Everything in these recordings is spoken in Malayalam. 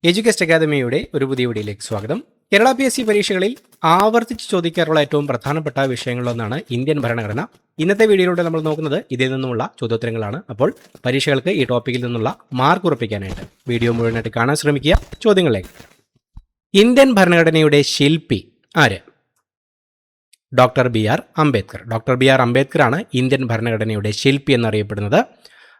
എഡ്യൂക്കേസ്റ്റ് അക്കാദമിയുടെ ഒരു പുതിയ വീഡിയോയിലേക്ക് സ്വാഗതം. കേരള PSC പരീക്ഷകളിൽ ആവർത്തിച്ച് ചോദിക്കാറുള്ള ഏറ്റവും പ്രധാനപ്പെട്ട വിഷയങ്ങളിലൊന്നാണ് ഇന്ത്യൻ ഭരണഘടന. ഇന്നത്തെ വീഡിയോയിലൂടെ നമ്മൾ നോക്കുന്നത് ഇതിൽ നിന്നുമുള്ള ചോദ്യോത്തരങ്ങളാണ്. അപ്പോൾ പരീക്ഷകൾക്ക് ഈ ടോപ്പിക്കിൽ നിന്നുള്ള മാർക്ക് ഉറപ്പിക്കാനായിട്ട് വീഡിയോ മുഴുവനായിട്ട് കാണാൻ ശ്രമിക്കുക. ചോദ്യങ്ങളിലേക്ക്. ഇന്ത്യൻ ഭരണഘടനയുടെ ശില്പി ആര്? Doctor BR Ambedkar. Doctor BR അംബേദ്കറാണ് ഇന്ത്യൻ ഭരണഘടനയുടെ ശില്പി എന്നറിയപ്പെടുന്നത്.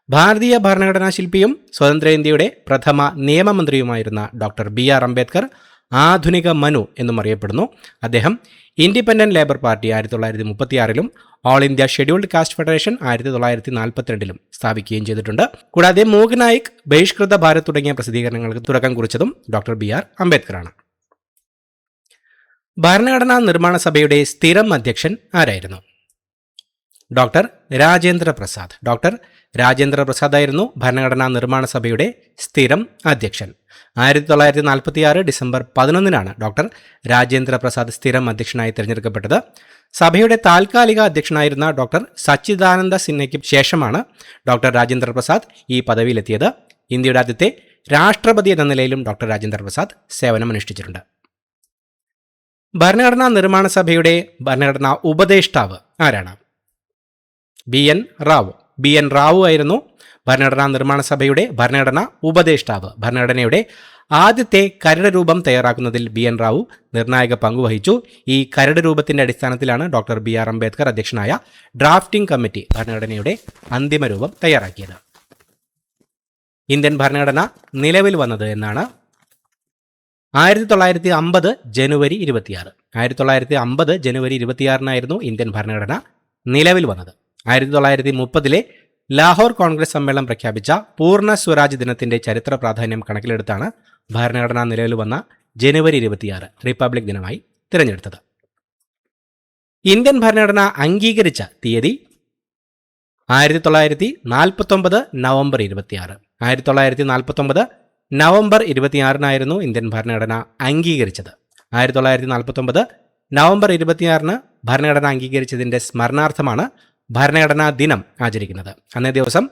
ഭാരതീയ ഭരണഘടനാ ശില്പിയും സ്വതന്ത്ര ഇന്ത്യയുടെ പ്രഥമ നിയമമന്ത്രിയുമായിരുന്ന ഡോക്ടർ BR അംബേദ്കർ ആധുനിക മനു എന്നും അറിയപ്പെടുന്നു. അദ്ദേഹം independent labour party 1936 all India scheduled caste federation 1942 സ്ഥാപിക്കുകയും ചെയ്തിട്ടുണ്ട്. കൂടാതെ മൂകനായിക്, ബഹിഷ്കൃത ഭാരത് തുടങ്ങിയ പ്രസിദ്ധീകരണങ്ങൾക്ക് തുടക്കം കുറിച്ചതും ഡോക്ടർ BR അംബേദ്കറാണ്. ഭരണഘടനാ നിർമ്മാണ സഭയുടെ സ്ഥിരം അധ്യക്ഷൻ ആരായിരുന്നു? ഡോക്ടർ രാജേന്ദ്ര പ്രസാദ്. ഡോക്ടർ രാജേന്ദ്ര പ്രസാദ് ആയിരുന്നു ഭരണഘടനാ നിർമ്മാണ സഭയുടെ സ്ഥിരം അധ്യക്ഷൻ. 1946 ഡിസംബർ 11 ഡോക്ടർ രാജേന്ദ്ര പ്രസാദ് സ്ഥിരം അധ്യക്ഷനായി തിരഞ്ഞെടുക്കപ്പെട്ടത്. സഭയുടെ താൽക്കാലിക അധ്യക്ഷനായിരുന്ന ഡോക്ടർ സച്ചിദാനന്ദ സിൻഹയ്ക്ക് ശേഷമാണ് ഡോക്ടർ രാജേന്ദ്ര പ്രസാദ് ഈ പദവിയിലെത്തിയത്. ഇന്ത്യയുടെ ആദ്യത്തെ രാഷ്ട്രപതി എന്ന നിലയിലും ഡോക്ടർ രാജേന്ദ്ര പ്രസാദ് സേവനമനുഷ്ഠിച്ചിട്ടുണ്ട്. ഭരണഘടനാ നിർമ്മാണ സഭയുടെ ഭരണഘടനാ ഉപദേഷ്ടാവ് ആരാണ്? BN റാവു. BN റാവു ആയിരുന്നു ഭരണഘടനാ നിർമ്മാണ സഭയുടെ ഭരണഘടനാ ഉപദേഷ്ടാവ്. ഭരണഘടനയുടെ ആദ്യത്തെ കരട് രൂപം തയ്യാറാക്കുന്നതിൽ BN റാവു നിർണായക പങ്കുവഹിച്ചു. ഈ കരട് രൂപത്തിന്റെ അടിസ്ഥാനത്തിലാണ് ഡോക്ടർ BR അംബേദ്കർ അധ്യക്ഷനായ ഡ്രാഫ്റ്റിംഗ് കമ്മിറ്റി ഭരണഘടനയുടെ അന്തിമ രൂപം തയ്യാറാക്കിയത്. ഇന്ത്യൻ ഭരണഘടന നിലവിൽ വന്നത് എന്നാണ്? 1950 ജനുവരി 26. 1950 ജനുവരി 26 ഇന്ത്യൻ ഭരണഘടന നിലവിൽ വന്നത്. 1930 ലാഹോർ കോൺഗ്രസ് സമ്മേളനം പ്രഖ്യാപിച്ച പൂർണ്ണ സ്വരാജ് ദിനത്തിന്റെ ചരിത്ര പ്രാധാന്യം കണക്കിലെടുത്താണ് ഭരണഘടന നിലവിൽ വന്ന ജനുവരി 26 റിപ്പബ്ലിക് ദിനമായി തിരഞ്ഞെടുത്തത്. ഇന്ത്യൻ ഭരണഘടന അംഗീകരിച്ച തീയതി 1949 നവംബർ 26. 1949 നവംബർ 26 ഇന്ത്യൻ ഭരണഘടന അംഗീകരിച്ചത്. 1949 നവംബർ 26 ഭരണഘടന അംഗീകരിച്ചതിന്റെ സ്മരണാർത്ഥമാണ് ഭരണഘടനാ ദിനം ആചരിക്കുന്നത്. അന്നേ ദിവസം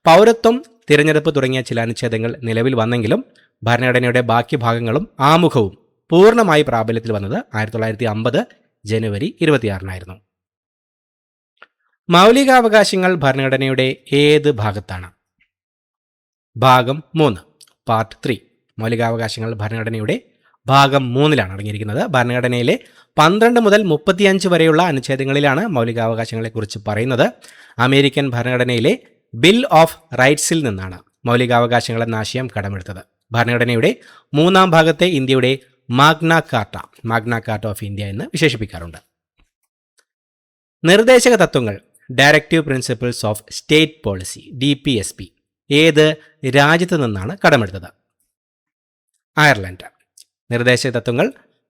പൗരത്വം, തിരഞ്ഞെടുപ്പ് തുടങ്ങിയ ചില അനുച്ഛേദങ്ങൾ നിലവിൽ വന്നെങ്കിലും ഭരണഘടനയുടെ ബാക്കി ഭാഗങ്ങളും ആമുഖവും പൂർണ്ണമായി പ്രാബല്യത്തിൽ വന്നത് 1950 ജനുവരി 26 മൗലികാവകാശങ്ങൾ ഭരണഘടനയുടെ ഏത് ഭാഗത്താണ്? ഭാഗം 3, പാർട്ട് 3. മൗലികാവകാശങ്ങൾ ഭരണഘടനയുടെ ഭാഗം 3 അടങ്ങിയിരിക്കുന്നത്. ഭരണഘടനയിലെ 12 മുതൽ 35 വരെയുള്ള അനുച്ഛേദങ്ങളിലാണ് മൗലികാവകാശങ്ങളെക്കുറിച്ച് പറയുന്നത്. അമേരിക്കൻ ഭരണഘടനയിലെ ബിൽ ഓഫ് റൈറ്റ്സിൽ നിന്നാണ് മൗലികാവകാശങ്ങൾ എന്ന ആശയം കടമെടുത്തത്. ഭരണഘടനയുടെ 3-ാം ഭാഗത്തെ ഇന്ത്യയുടെ മാഗ്ന കാർട്ട ഓഫ് ഇന്ത്യ എന്ന് വിശേഷിപ്പിക്കാറുണ്ട്. നിർദ്ദേശക തത്വങ്ങൾ, directive principles of state policy, DPSP, ഏത് രാജ്യത്ത് നിന്നാണ് കടമെടുത്തത്? അയർലൻഡ്. നിർദ്ദേശക തത്വങ്ങൾ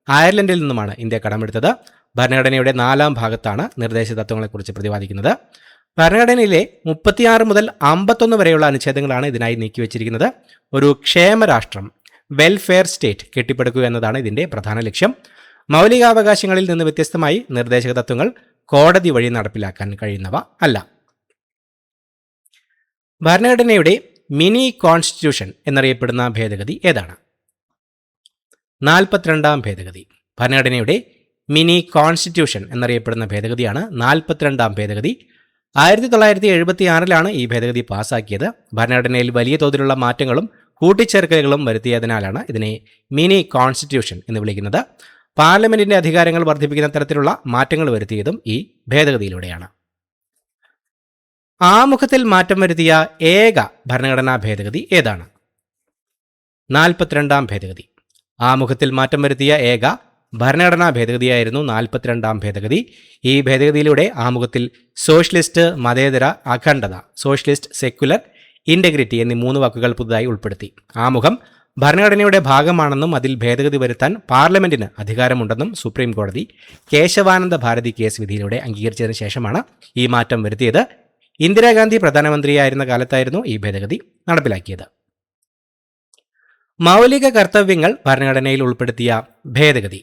അയർലൻഡിൽ നിന്നുമാണ് ഇന്ത്യ കടമെടുത്തത്. ഭരണഘടനയുടെ 4-ാം ഭാഗത്താണ് നിർദ്ദേശക തത്വങ്ങളെക്കുറിച്ച് പ്രതിപാദിക്കുന്നത്. ഭരണഘടനയിലെ 36 മുതൽ 51 വരെയുള്ള അനുച്ഛേദങ്ങളാണ് ഇതിനായി നീക്കിവച്ചിരിക്കുന്നത്. ഒരു ക്ഷേമരാഷ്ട്രം, വെൽഫെയർ സ്റ്റേറ്റ് കെട്ടിപ്പടുക്കുക എന്നതാണ് ഇതിന്റെ പ്രധാന ലക്ഷ്യം. മൗലികാവകാശങ്ങളിൽ നിന്ന് വ്യത്യസ്തമായി നിർദ്ദേശക തത്വങ്ങൾ കോടതി വഴി നടപ്പിലാക്കാൻ കഴിയുന്നവ അല്ല. ഭരണഘടനയുടെ മിനി കോൺസ്റ്റിറ്റ്യൂഷൻ എന്നറിയപ്പെടുന്ന ഭേദഗതി ഏതാണ്? 42-ാം ഭേദഗതി. ഭരണഘടനയുടെ മിനി കോൺസ്റ്റിറ്റ്യൂഷൻ എന്നറിയപ്പെടുന്ന ഭേദഗതിയാണ് 42-ാം ഭേദഗതി. 1976 ഈ ഭേദഗതി പാസ്സാക്കിയത്. ഭരണഘടനയിൽ വലിയ തോതിലുള്ള മാറ്റങ്ങളും കൂട്ടിച്ചേർക്കലുകളും വരുത്തിയതിനാലാണ് ഇതിനെ മിനി കോൺസ്റ്റിറ്റ്യൂഷൻ എന്ന് വിളിക്കുന്നത്. പാർലമെന്റിന്റെ അധികാരങ്ങൾ വർദ്ധിപ്പിക്കുന്ന തരത്തിലുള്ള മാറ്റങ്ങൾ വരുത്തിയതും ഈ ഭേദഗതിയിലൂടെയാണ്. ആമുഖത്തിൽ മാറ്റം വരുത്തിയ ഏക ഭരണഘടനാ ഭേദഗതി ഏതാണ്? 42-ാം ഭേദഗതി. ആമുഖത്തിൽ മാറ്റം വരുത്തിയ ഏക ഭരണഘടനാ ഭേദഗതിയായിരുന്നു 42-ാം ഭേദഗതി. ഈ ഭേദഗതിയിലൂടെ ആമുഖത്തിൽ സോഷ്യലിസ്റ്റ്, മതേതര, അഖണ്ഡത, സോഷ്യലിസ്റ്റ്, സെക്യുലർ, ഇന്റഗ്രിറ്റി എന്നീ 3 വാക്കുകൾ പുതുതായി ഉൾപ്പെടുത്തി. ആമുഖം ഭരണഘടനയുടെ ഭാഗമാണെന്നും അതിൽ ഭേദഗതി വരുത്താൻ പാർലമെന്റിന് അധികാരമുണ്ടെന്നും സുപ്രീം കോടതി കേശവാനന്ദ ഭാരതി കേസ് വിധിയിലൂടെ അംഗീകരിച്ചതിന് ശേഷമാണ് ഈ മാറ്റം വരുത്തിയത്. ഇന്ദിരാഗാന്ധി പ്രധാനമന്ത്രിയായിരുന്ന കാലത്തായിരുന്നു ഈ ഭേദഗതി നടപ്പിലാക്കിയത്. മൗലിക കർത്തവ്യങ്ങൾ ഭരണഘടനയിൽ ഉൾപ്പെടുത്തിയ ഭേദഗതി.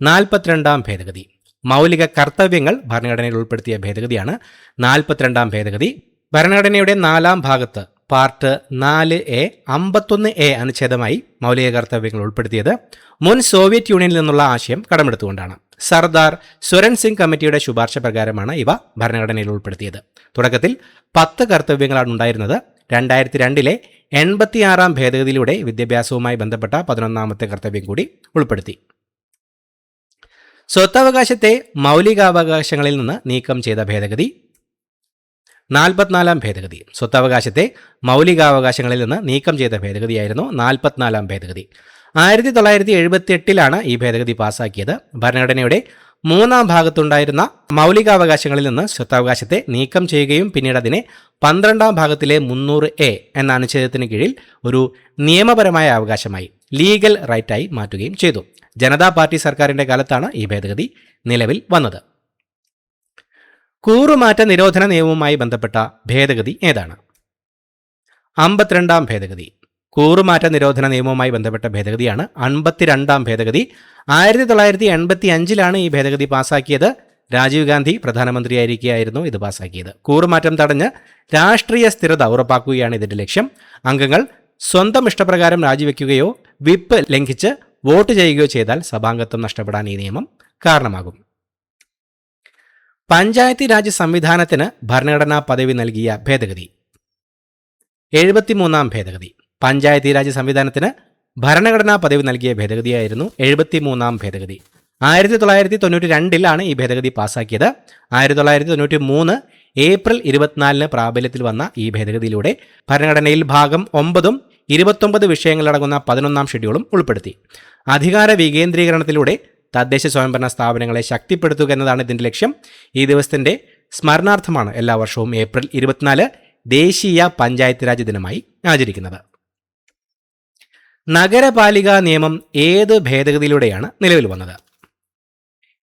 42-ാം ഭേദഗതി. മൗലിക കർത്തവ്യങ്ങൾ ഭരണഘടനയിൽ ഉൾപ്പെടുത്തിയ ഭേദഗതിയാണ് 42-ാം ഭേദഗതി. ഭരണഘടനയുടെ 4-ാം ഭാഗത്ത് പാർട്ട് 4A 51A അനുച്ഛേദമായി മൗലിക കർത്തവ്യങ്ങൾ ഉൾപ്പെടുത്തിയത് മുൻ സോവിയറ്റ് യൂണിയനിൽ നിന്നുള്ള ആശയം കടമെടുത്തുകൊണ്ടാണ്. സർദാർ സുരൻ സിംഗ് കമ്മിറ്റിയുടെ ശുപാർശ പ്രകാരമാണ് ഇവ ഭരണഘടനയിൽ ഉൾപ്പെടുത്തിയത്. തുടക്കത്തിൽ 10 കർത്തവ്യങ്ങളാണ് ഉണ്ടായിരുന്നത്. 2002 86 ഭേദഗതിയിലൂടെ വിദ്യാഭ്യാസവുമായി ബന്ധപ്പെട്ട 11ാമത്തെ കർത്തവ്യം കൂടി ഉൾപ്പെടുത്തി. സ്വത്തവകാശത്തെ മൗലികാവകാശങ്ങളിൽ നിന്ന് നീക്കം ചെയ്ത ഭേദഗതി 44 ഭേദഗതി. സ്വത്തവകാശത്തെ മൗലികാവകാശങ്ങളിൽ നിന്ന് നീക്കം ചെയ്ത ഭേദഗതിയായിരുന്നു 44 ഭേദഗതി. 1978 ഈ ഭേദഗതി പാസാക്കിയത്. ഭരണഘടനയുടെ 3-ാം ഭാഗത്തുണ്ടായിരുന്ന മൗലികാവകാശങ്ങളിൽ നിന്ന് സ്വത്തവകാശത്തെ നീക്കം ചെയ്യുകയും പിന്നീട് അതിനെ 12-ാം ഭാഗത്തിലെ 300A എന്ന അനുച്ഛേദത്തിന് കീഴിൽ ഒരു നിയമപരമായ അവകാശമായി ലീഗൽ റൈറ്റായി മാറ്റുകയും ചെയ്തു. ജനതാ പാർട്ടി സർക്കാരിന്റെ കാലത്താണ് ഈ ഭേദഗതി നിലവിൽ വന്നത്. കൂറുമാറ്റ നിരോധന നിയമവുമായി ബന്ധപ്പെട്ട ഭേദഗതി ഏതാണ്? 52-ാം ഭേദഗതി. കൂറുമാറ്റ നിരോധന നിയമവുമായി ബന്ധപ്പെട്ട ഭേദഗതിയാണ് 52-ാം ഭേദഗതി. 1985 ഈ ഭേദഗതി പാസാക്കിയത്. രാജീവ് ഗാന്ധി പ്രധാനമന്ത്രിയായിരിക്കെയായിരുന്നു ഇത് പാസാക്കിയത്. കൂറുമാറ്റം തടഞ്ഞ് രാഷ്ട്രീയ സ്ഥിരത ഉറപ്പാക്കുകയാണ് ഇതിന്റെ ലക്ഷ്യം. അംഗങ്ങൾ സ്വന്തം ഇഷ്ടപ്രകാരം രാജിവെക്കുകയോ വിപ്പ് ലംഘിച്ച് വോട്ട് ചെയ്യുകയോ ചെയ്താൽ സഭാംഗത്വം നഷ്ടപ്പെടാൻ ഈ നിയമം കാരണമാകും. പഞ്ചായത്തി രാജ് സംവിധാനത്തിന് ഭരണഘടനാ പദവി നൽകിയ ഭേദഗതി 73-ാം ഭേദഗതി. പഞ്ചായത്തി രാജ് സംവിധാനത്തിന് ഭരണഘടനാ പദവി നൽകിയ ഭേദഗതിയായിരുന്നു 73-ാം ഭേദഗതി. 1992 ഈ ഭേദഗതി പാസാക്കിയത്. 1993 ഏപ്രിൽ 24 പ്രാബല്യത്തിൽ വന്ന ഈ ഭേദഗതിയിലൂടെ ഭരണഘടനയിൽ ഭാഗം 9-ഉം 29 വിഷയങ്ങളടങ്ങുന്ന 11-ാം ഷെഡ്യൂളും ഉൾപ്പെടുത്തി. അധികാര വികേന്ദ്രീകരണത്തിലൂടെ തദ്ദേശ സ്വയംഭരണ സ്ഥാപനങ്ങളെ ശക്തിപ്പെടുത്തുക എന്നതാണ് ഇതിന്റെ ലക്ഷ്യം. ഈ ദിവസത്തിന്റെ സ്മരണാർത്ഥമാണ് എല്ലാ വർഷവും ഏപ്രിൽ 24 ദേശീയ പഞ്ചായത്ത് രാജ് ദിനമായി ആചരിക്കുന്നത്. നഗരപാലികാ നിയമം ഏത് ഭേദഗതിയിലൂടെയാണ് നിലവിൽ വന്നത്?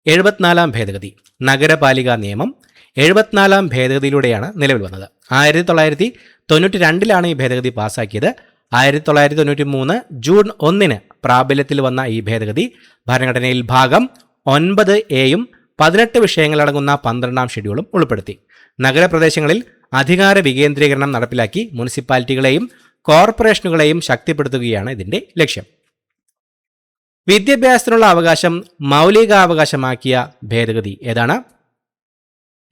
74-ാം ഭേദഗതി. നഗരപാലികാ നിയമം 74-ാം ഭേദഗതിയിലൂടെയാണ് നിലവിൽ വന്നത്. 1992 ഈ ഭേദഗതി പാസാക്കിയത്. 1993 ജൂൺ 1 പ്രാബല്യത്തിൽ വന്ന ഈ ഭേദഗതി ഭരണഘടനയിൽ ഭാഗം 9A-യും 18 വിഷയങ്ങളടങ്ങുന്ന 12-ാം ഷെഡ്യൂളും ഉൾപ്പെടുത്തി. നഗരപ്രദേശങ്ങളിൽ അധികാര വികേന്ദ്രീകരണം നടപ്പിലാക്കി മുനിസിപ്പാലിറ്റികളെയും കോർപ്പറേഷനുകളെയും ശക്തിപ്പെടുത്തുകയാണ് ഇതിന്റെ ലക്ഷ്യം. വിദ്യാഭ്യാസത്തിനുള്ള അവകാശം മൗലികാവകാശമാക്കിയ ഭേദഗതി ഏതാണ്?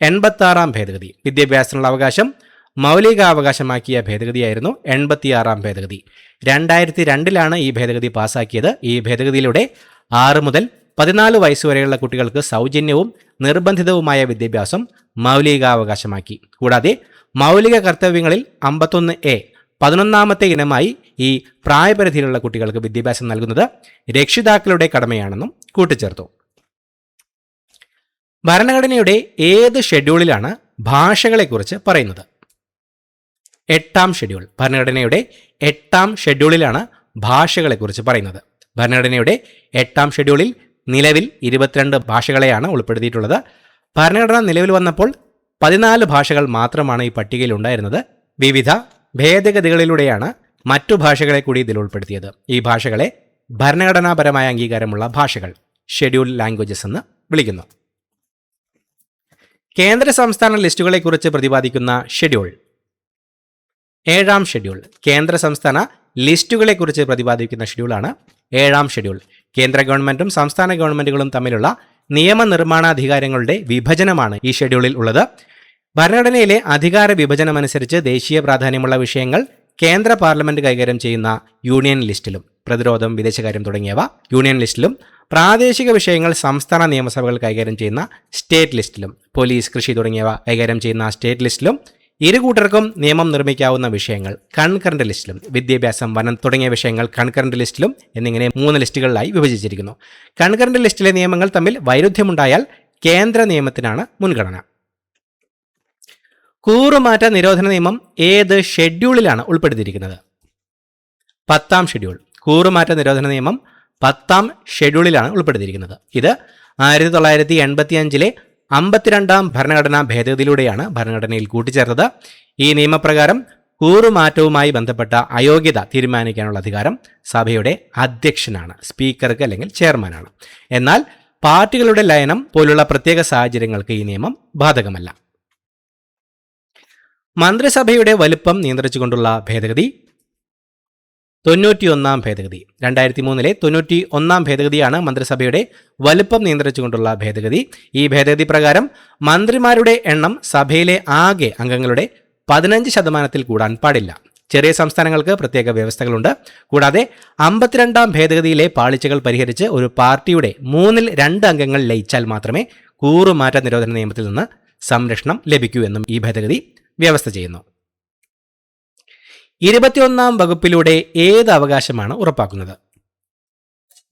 86-ാം ഭേദഗതി. വിദ്യാഭ്യാസത്തിനുള്ള അവകാശം മൗലികാവകാശമാക്കിയ ഭേദഗതിയായിരുന്നു 86-ാം ഭേദഗതി. 2002 ഈ ഭേദഗതി പാസാക്കിയത്. ഈ ഭേദഗതിയിലൂടെ 6 മുതൽ 14 വയസ്സുവരെയുള്ള കുട്ടികൾക്ക് സൗജന്യവും നിർബന്ധിതവുമായ വിദ്യാഭ്യാസം മൗലികാവകാശമാക്കി. കൂടാതെ മൗലിക കർത്തവ്യങ്ങളിൽ 51A 11ാമത്തെ ഇനമായി ഈ പ്രായപരിധിയിലുള്ള കുട്ടികൾക്ക് വിദ്യാഭ്യാസം നൽകുന്നത് രക്ഷിതാക്കളുടെ കടമയാണെന്നും കൂട്ടിച്ചേർത്തു. ഭരണഘടനയുടെ ഏത് ഷെഡ്യൂളിലാണ് ഭാഷകളെക്കുറിച്ച് പറയുന്നത്? 8-ാം ഷെഡ്യൂൾ. ഭരണഘടനയുടെ 8-ാം ഷെഡ്യൂളിലാണ് ഭാഷകളെക്കുറിച്ച് പറയുന്നത്. ഭരണഘടനയുടെ 8-ാം ഷെഡ്യൂളിൽ നിലവിൽ 22 ഭാഷകളെയാണ് ഉൾപ്പെടുത്തിയിട്ടുള്ളത്. ഭരണഘടന നിലവിൽ വന്നപ്പോൾ 14 ഭാഷകൾ മാത്രമാണ് ഈ പട്ടികയിൽ ഉണ്ടായിരുന്നത്. വിവിധ ഭേദഗതികളിലൂടെയാണ് മറ്റു ഭാഷകളെ കൂടി ഇതിൽ ഉൾപ്പെടുത്തിയത്. ഈ ഭാഷകളെ ഭരണഘടനാപരമായ അംഗീകാരമുള്ള ഭാഷകൾ, ഷെഡ്യൂൾ ലാംഗ്വേജസ് എന്ന് വിളിക്കുന്നു. കേന്ദ്ര സംസ്ഥാന ലിസ്റ്റുകളെക്കുറിച്ച് പ്രതിപാദിക്കുന്ന ഷെഡ്യൂൾ 7-ാം ഷെഡ്യൂൾ. കേന്ദ്ര സംസ്ഥാന ലിസ്റ്റുകളെക്കുറിച്ച് പ്രതിപാദിക്കുന്ന ഷെഡ്യൂളാണ് 7-ാം ഷെഡ്യൂൾ. കേന്ദ്ര ഗവൺമെന്റും സംസ്ഥാന ഗവൺമെന്റുകളും തമ്മിലുള്ള നിയമനിർമ്മാണാധികാരങ്ങളുടെ വിഭജനമാണ് ഈ ഷെഡ്യൂളിൽ ഉള്ളത്. ഭരണഘടനയിലെ അധികാര വിഭജനമനുസരിച്ച് ദേശീയ പ്രാധാന്യമുള്ള വിഷയങ്ങൾ കേന്ദ്ര പാർലമെന്റ് കൈകാര്യം ചെയ്യുന്ന യൂണിയൻ ലിസ്റ്റിലും, പ്രതിരോധം, വിദേശകാര്യം തുടങ്ങിയവ യൂണിയൻ ലിസ്റ്റിലും, പ്രാദേശിക വിഷയങ്ങൾ സംസ്ഥാന നിയമസഭകൾ കൈകാര്യം ചെയ്യുന്ന സ്റ്റേറ്റ് ലിസ്റ്റിലും, പോലീസ്, കൃഷി തുടങ്ങിയവ കൈകാര്യം ചെയ്യുന്ന സ്റ്റേറ്റ് ലിസ്റ്റിലും, ഇരുകൂട്ടർക്കും നിയമം നിർമ്മിക്കാവുന്ന വിഷയങ്ങൾ കൺകറന്റ് ലിസ്റ്റിലും, വിദ്യാഭ്യാസം, വനം തുടങ്ങിയ വിഷയങ്ങൾ കൺകറന്റ് ലിസ്റ്റിലും എന്നിങ്ങനെ 3 ലിസ്റ്റുകളിലായി വിഭജിച്ചിരിക്കുന്നു. കൺകറന്റ് ലിസ്റ്റിലെ നിയമങ്ങൾ തമ്മിൽ വൈരുദ്ധ്യമുണ്ടായാൽ കേന്ദ്ര നിയമത്തിനാണ് മുൻഗണന. കൂറുമാറ്റ നിരോധന നിയമം ഏത് ഷെഡ്യൂളിലാണ് ഉൾപ്പെടുത്തിയിരിക്കുന്നത്? 10-ാം ഷെഡ്യൂൾ. കൂറുമാറ്റ നിരോധന നിയമം 10-ാം ഷെഡ്യൂളിലാണ് ഉൾപ്പെടുത്തിയിരിക്കുന്നത്. ഇത് 1985 52-ാം ഭരണഘടനാ ഭേദഗതിയിലൂടെയാണ് ഭരണഘടനയിൽ കൂട്ടിച്ചേർത്തത്. ഈ നിയമപ്രകാരം കൂറുമാറ്റവുമായി ബന്ധപ്പെട്ട അയോഗ്യത തീരുമാനിക്കാനുള്ള അധികാരം സഭയുടെ അധ്യക്ഷനാണ്, സ്പീക്കർക്ക് അല്ലെങ്കിൽ ചെയർമാനാണ്. എന്നാൽ പാർട്ടികളുടെ ലയനം പോലുള്ള പ്രത്യേക സാഹചര്യങ്ങൾക്ക് ഈ നിയമം ബാധകമല്ല. മന്ത്രിസഭയുടെ വലുപ്പം നിയന്ത്രിച്ചുകൊണ്ടുള്ള ഭേദഗതി 91 ഭേദഗതി. 2003 91 ഭേദഗതിയാണ് മന്ത്രിസഭയുടെ വലുപ്പം നിയന്ത്രിച്ചുകൊണ്ടുള്ള ഭേദഗതി. ഈ ഭേദഗതി പ്രകാരം മന്ത്രിമാരുടെ എണ്ണം സഭയിലെ ആകെ അംഗങ്ങളുടെ 15% കൂടാൻ പാടില്ല. ചെറിയ സംസ്ഥാനങ്ങൾക്ക് പ്രത്യേക വ്യവസ്ഥകളുണ്ട്. കൂടാതെ 52 ഭേദഗതിയിലെ പാളിച്ചകൾ പരിഹരിച്ച് ഒരു പാർട്ടിയുടെ 2/3 അംഗങ്ങൾ ലയിച്ചാൽ മാത്രമേ കൂറുമാറ്റ നിരോധന നിയമത്തിൽ നിന്ന് സംരക്ഷണം ലഭിക്കൂ എന്നും ഈ ഭേദഗതി വ്യവസ്ഥ ചെയ്യുന്നു. 21 വകുപ്പിലൂടെ ഏത് അവകാശമാണ് ഉറപ്പാക്കുന്നത്?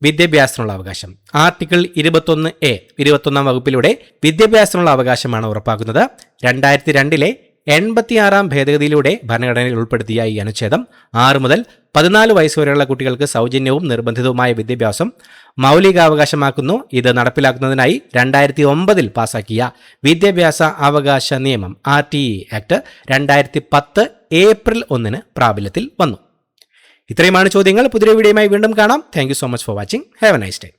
വിദ്യാഭ്യാസത്തിനുള്ള അവകാശം. ആർട്ടിക്കിൾ 21A 21 വകുപ്പിലൂടെ വിദ്യാഭ്യാസത്തിനുള്ള അവകാശമാണ് ഉറപ്പാക്കുന്നത്. 2002 86 ഭേദഗതിയിലൂടെ ഭരണഘടനയിൽ ഉൾപ്പെടുത്തിയ ഈ അനുച്ഛേദം 6 മുതൽ 14 വയസ്സുവരെയുള്ള കുട്ടികൾക്ക് സൗജന്യവും നിർബന്ധിതവുമായ വിദ്യാഭ്യാസം മൗലികാവകാശമാക്കുന്നു. ഇത് നടപ്പിലാക്കുന്നതിനായി 2009 പാസാക്കിയ വിദ്യാഭ്യാസ അവകാശ നിയമം RTE ആക്ട് 2010 ഏപ്രിൽ 1 പ്രാബല്യത്തിൽ വന്നു. ഇത്രയുമാണ് ചോദ്യങ്ങൾ. പുതിയ വീഡിയോയുമായി വീണ്ടും കാണാം. Thank you so much for watching. Have A nice day.